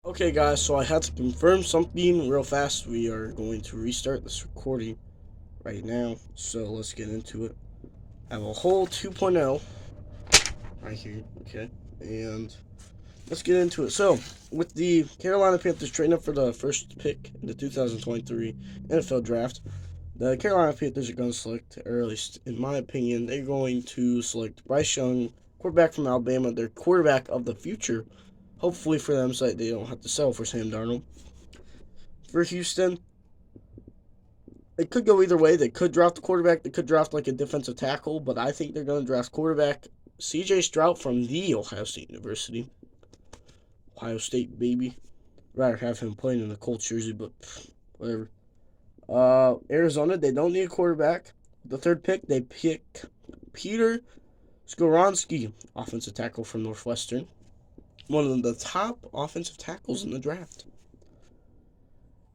Okay, guys, so I had to confirm something real fast. We are going to restart this recording right now, so let's get into it. I have a whole 2.0 right here, okay, and let's get into it. So, with the Carolina Panthers trading up for the first pick in the 2023 NFL Draft, the Carolina Panthers are going to select, or at least in my opinion, they're going to select Bryce Young, quarterback from Alabama, their quarterback of the future, hopefully for them so that they don't have to sell for Sam Darnold. For Houston, it could go either way. They could draft the quarterback. They could draft like a defensive tackle, but I think they're going to draft quarterback C.J. Stroud from the Ohio State University. Ohio State, baby. Rather have him playing in the Colts jersey, but whatever. Arizona, they don't need a quarterback. The third pick, they pick Peter Skoronski, offensive tackle from Northwestern. One of the top offensive tackles in the draft.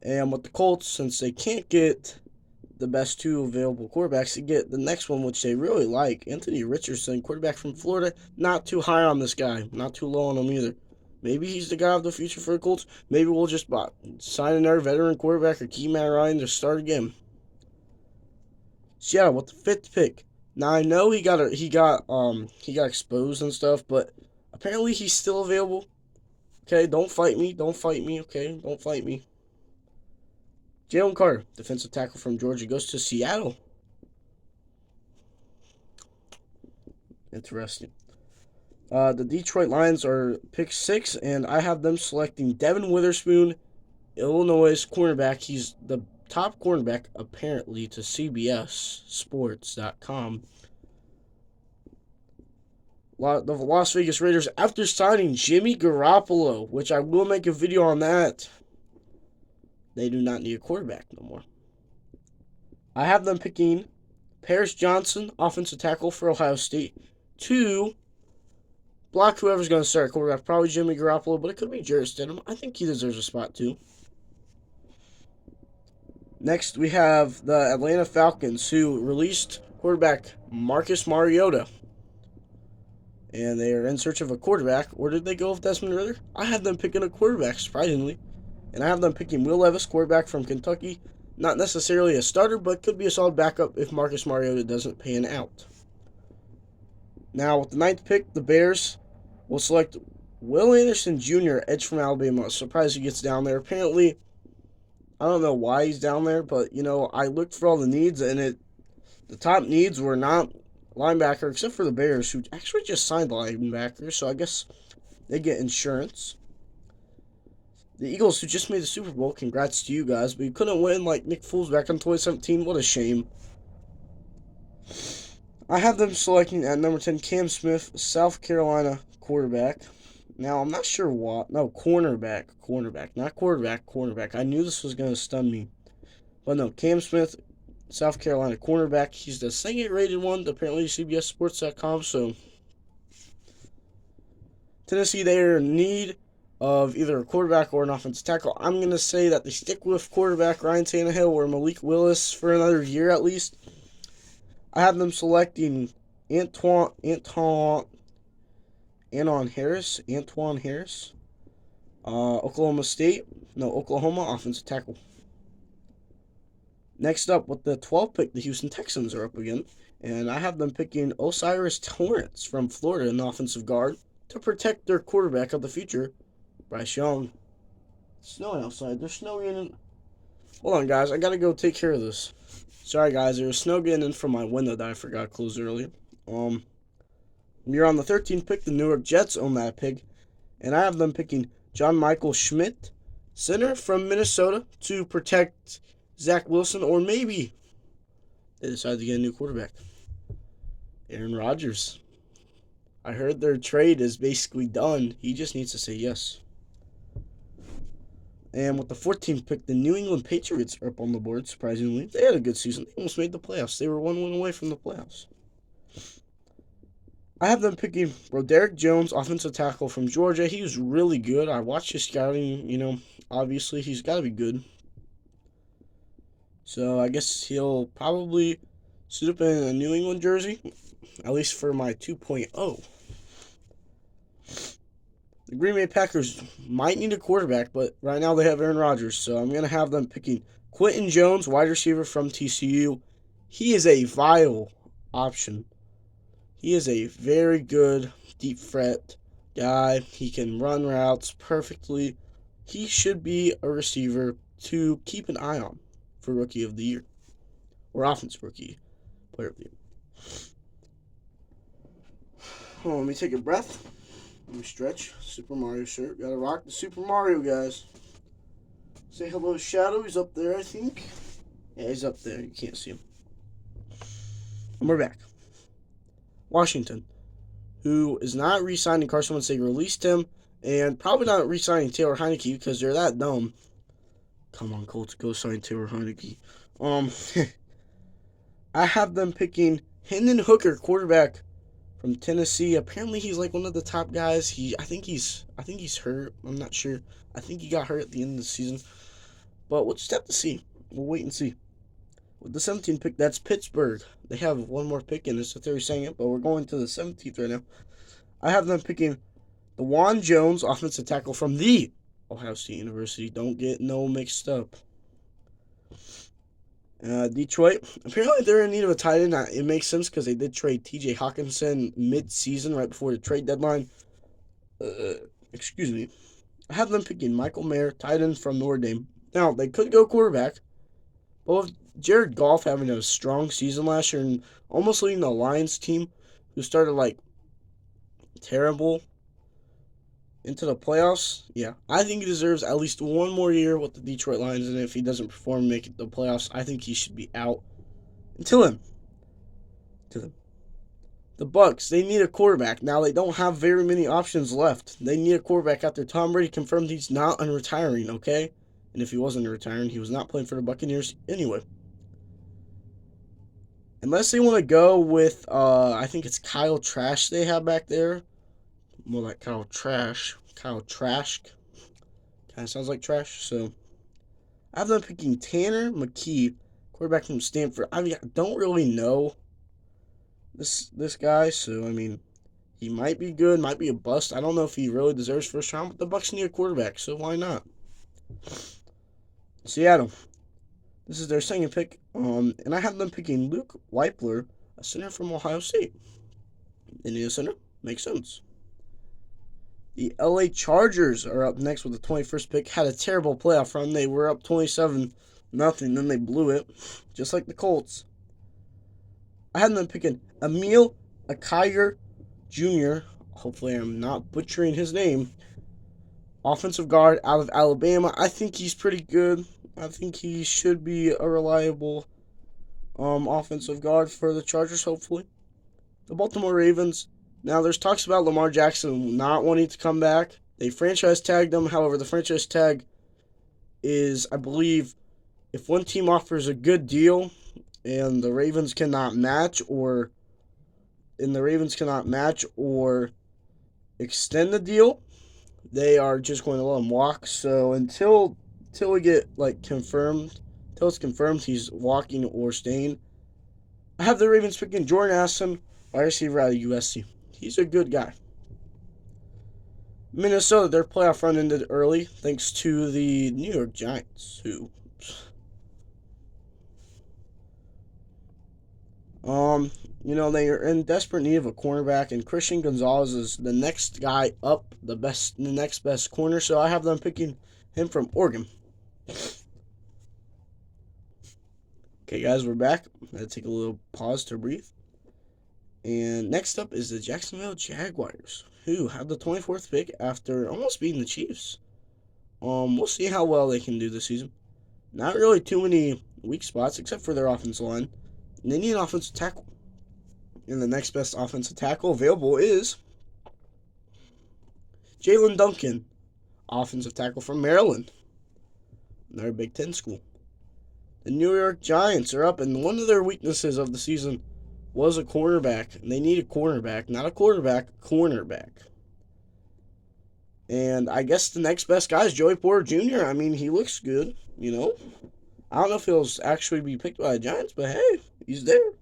And with the Colts, since they can't get the best two available quarterbacks, to get the next one, which they really like, Anthony Richardson, quarterback from Florida. Not too high on this guy, not too low on him either. Maybe he's the guy of the future for the Colts. Maybe we'll just sign another veteran quarterback or keep Matt Ryan to start again. Seattle with the fifth pick. Now I know he got exposed and stuff, but apparently he's still available. Okay, don't fight me. Don't fight me. Okay, don't fight me. Jalen Carter, defensive tackle from Georgia, goes to Seattle. Interesting. The Detroit Lions are pick 6, and I have them selecting Devin Witherspoon, Illinois cornerback. He's the top cornerback, apparently, to CBSSports.com. The Las Vegas Raiders, after signing Jimmy Garoppolo, which I will make a video on that, they do not need a quarterback no more. I have them picking Paris Johnson, offensive tackle for Ohio State, to block whoever's going to start quarterback. Probably Jimmy Garoppolo, but it could be Jarrett Stidham. I think he deserves a spot too. Next, we have the Atlanta Falcons, who released quarterback Marcus Mariota. And they are in search of a quarterback. Or did they go with Desmond Ridder? I have them picking a quarterback, surprisingly. And I have them picking Will Levis, quarterback from Kentucky. Not necessarily a starter, but could be a solid backup if Marcus Mariota doesn't pan out. Now, with the 9th pick, the Bears will select Will Anderson Jr., edge from Alabama. Surprised he gets down there. Apparently, I don't know why he's down there, but, I looked for all the needs, and the top needs were not linebacker, except for the Bears, who actually just signed linebacker, so I guess they get insurance. The Eagles, who just made the Super Bowl, congrats to you guys, but you couldn't win like Nick Foles back in 2017. What a shame. I have them selecting at number 10 Cam Smith, South Carolina quarterback. Now, I'm not sure what. No, cornerback. Not quarterback, cornerback. I knew this was going to stun me. But no, Cam Smith, South Carolina cornerback. He's the second rated one, apparently CBSSports.com. So, Tennessee, they are in need of either a quarterback or an offensive tackle. I'm going to say that they stick with quarterback Ryan Tannehill or Malik Willis for another year at least. I have them selecting Antoine Harris. Oklahoma offensive tackle. Next up, with the 12th pick, the Houston Texans are up again. And I have them picking Osiris Torrance from Florida, an offensive guard, to protect their quarterback of the future, Bryce Young. It's snowing outside. There's snow in. Hold on, guys. I gotta go take care of this. Sorry, guys. There was snow getting in from my window that I forgot to close earlier. We're on the 13th pick. The New York Jets own that pick. And I have them picking John Michael Schmidt, center from Minnesota, to protect Zach Wilson, or maybe they decide to get a new quarterback. Aaron Rodgers. I heard their trade is basically done. He just needs to say yes. And with the 14th pick, the New England Patriots are up on the board, surprisingly. They had a good season. They almost made the playoffs. They were one win away from the playoffs. I have them picking Broderick Jones, offensive tackle from Georgia. He was really good. I watched his scouting, obviously he's got to be good. So I guess he'll probably suit up in a New England jersey, at least for my 2.0. The Green Bay Packers might need a quarterback, but right now they have Aaron Rodgers, so I'm going to have them picking Quentin Jones, wide receiver from TCU. He is a viable option. He is a very good deep threat guy. He can run routes perfectly. He should be a receiver to keep an eye on for Rookie of the Year or Offensive Rookie Player of the Year. Oh, let me take a breath. Let me stretch. Super Mario shirt. Gotta rock the Super Mario, guys. Say hello to Shadow. He's up there, I think. Yeah, he's up there. You can't see him. And we're back. Washington, who is not re-signing Carson Wentz. They released him, and probably not re-signing Taylor Heinicke because they're that dumb. Come on, Colts, go sign Taylor Heinicke. I have them picking Hendon Hooker, quarterback from Tennessee. Apparently, he's like one of the top guys. I think he's hurt. I'm not sure. I think he got hurt at the end of the season. But we'll just have to see. We'll wait and see. With the 17th pick, that's Pittsburgh. They have one more pick in this, if they're saying it, but we're going to the 17th right now. I have them picking DeJuan Jones, offensive tackle from the Ohio State University. Don't get no mixed up. Detroit, apparently they're in need of a tight end. It makes sense because they did trade T.J. Hawkinson mid-season right before the trade deadline. Excuse me. I have them picking Michael Mayer, tight end from Notre Dame. Now, they could go quarterback, but with Jared Goff having a strong season last year and almost leading the Lions team, who started like terrible into the playoffs, yeah, I think he deserves at least one more year with the Detroit Lions, and if he doesn't perform and make it to the playoffs, I think he should be out. Until him. The Bucs, they need a quarterback. Now, they don't have very many options left. They need a quarterback out there. Tom Brady confirmed he's not retiring, okay? And if he wasn't retiring, he was not playing for the Buccaneers anyway. Unless they want to go with, I think it's Kyle Trask they have back there. More like Kyle Trask. Kyle Trask. Kind of sounds like trash. So, I have them picking Tanner McKee, quarterback from Stanford. I mean, I don't really know this guy. So, I mean, he might be good, might be a bust. I don't know if he really deserves first round, but the Bucs need a quarterback, so why not? Seattle. This is their second pick. And I have them picking Luke Wypler, a center from Ohio State. They need a center. Makes sense. The LA Chargers are up next with the 21st pick. Had a terrible playoff run. They were up 27-0, then they blew it, just like the Colts. I had them picking Emil Akiyer Jr. Hopefully I'm not butchering his name. Offensive guard out of Alabama. I think he's pretty good. I think he should be a reliable offensive guard for the Chargers, hopefully. The Baltimore Ravens. Now, there's talks about Lamar Jackson not wanting to come back. They franchise tagged him. However, the franchise tag is, I believe, if one team offers a good deal and the Ravens cannot match or extend the deal, they are just going to let him walk. So until we get confirmed, until it's confirmed he's walking or staying, I have the Ravens picking Jordan Addison, wide receiver out of USC. He's a good guy. Minnesota, their playoff run ended early thanks to the New York Giants, who they are in desperate need of a cornerback, and Christian Gonzalez is the next guy up, the next best corner, so I have them picking him from Oregon. Okay, guys, we're back. I had to take a little pause to breathe. And next up is the Jacksonville Jaguars, who have the 24th pick after almost beating the Chiefs. We'll see how well they can do this season. Not really too many weak spots, except for their offensive line. And they need an offensive tackle. And the next best offensive tackle available is Jalen Duncan, offensive tackle from Maryland, another Big Ten school. The New York Giants are up, and one of their weaknesses of the season was a cornerback. And they need a cornerback, not a quarterback, cornerback. And I guess the next best guy is Joey Porter Jr. I mean, he looks good, I don't know if he'll actually be picked by the Giants, but hey, he's there.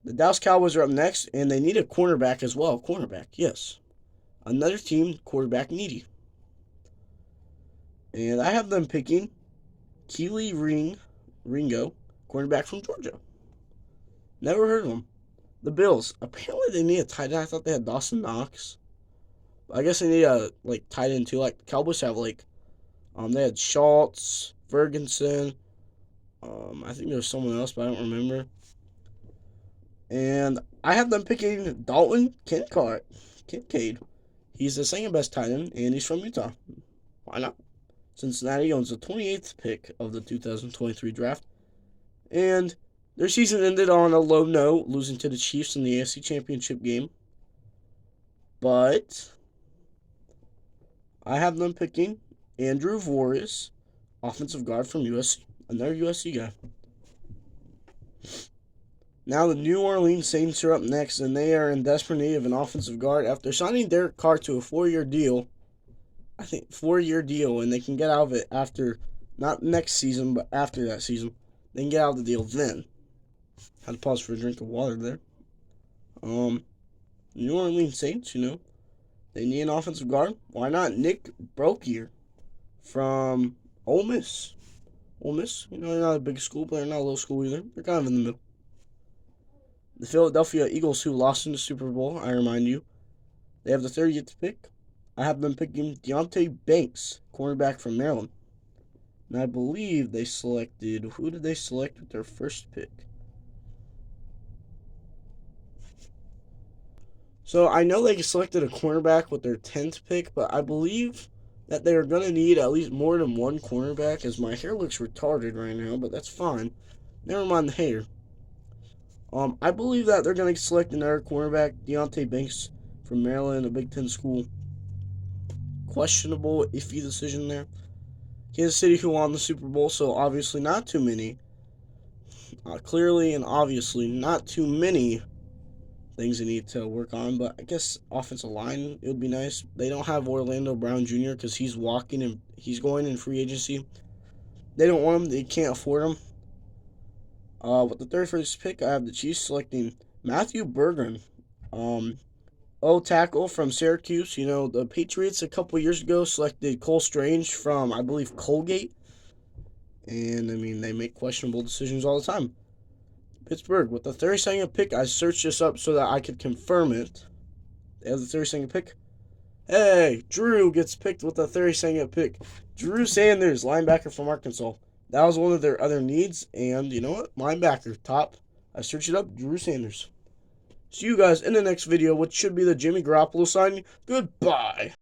The Dallas Cowboys are up next, and they need a cornerback as well. Cornerback, yes. another team quarterback needy. And I have them picking Keely Ringo, cornerback from Georgia. Never heard of him. The Bills, apparently they need a tight end. I thought they had Dawson Knox. I guess they need a tight end too. Like the Cowboys have they had Schultz, Ferguson. I think there was someone else, but I don't remember. And I have them picking Dalton Kincaid. He's the second best tight end, and he's from Utah. Why not? Cincinnati owns the 28th pick of the 2023 draft. And their season ended on a low note, losing to the Chiefs in the AFC Championship game. But I have them picking Andrew Voorhees, offensive guard from USC. Another USC guy. Now the New Orleans Saints are up next, and they are in desperate need of an offensive guard. After signing Derek Carr to a 4-year deal, I think 4-year deal, and they can get out of it after, not next season, but after that season. They can get out of the deal then. Had to pause for a drink of water there. New Orleans Saints, they need an offensive guard. Why not Nick Brokier from Ole Miss? Ole Miss, they're not a big school, but they're not a little school either. They're kind of in the middle. The Philadelphia Eagles, who lost in the Super Bowl, I remind you, they have the 30th pick. I have them picking Deonte Banks, cornerback from Maryland. And I believe they selected, who did they select with their first pick? So I know they selected a cornerback with their 10th pick, but I believe that they're going to need at least more than one cornerback, as my hair looks retarded right now, but that's fine. Never mind the hair. I believe that they're going to select another cornerback, Deonte Banks from Maryland, a Big Ten school. Questionable, iffy decision there. Kansas City, who won the Super Bowl, so obviously not too many. Clearly and obviously not too many things they need to work on, but I guess offensive line, it would be nice. They don't have Orlando Brown Jr. because he's going in free agency. They don't want him. They can't afford him. With the 31st pick, I have the Chiefs selecting Matthew Bergeron, tackle from Syracuse. The Patriots a couple years ago selected Cole Strange from, I believe, Colgate. And, they make questionable decisions all the time. Pittsburgh, with the 32nd pick, I searched this up so that I could confirm it. They have the 32nd pick. Hey, Drew gets picked with the 32nd pick. Drew Sanders, linebacker from Arkansas. That was one of their other needs, and you know what? Linebacker, top. I searched it up, Drew Sanders. See you guys in the next video, which should be the Jimmy Garoppolo signing. Goodbye.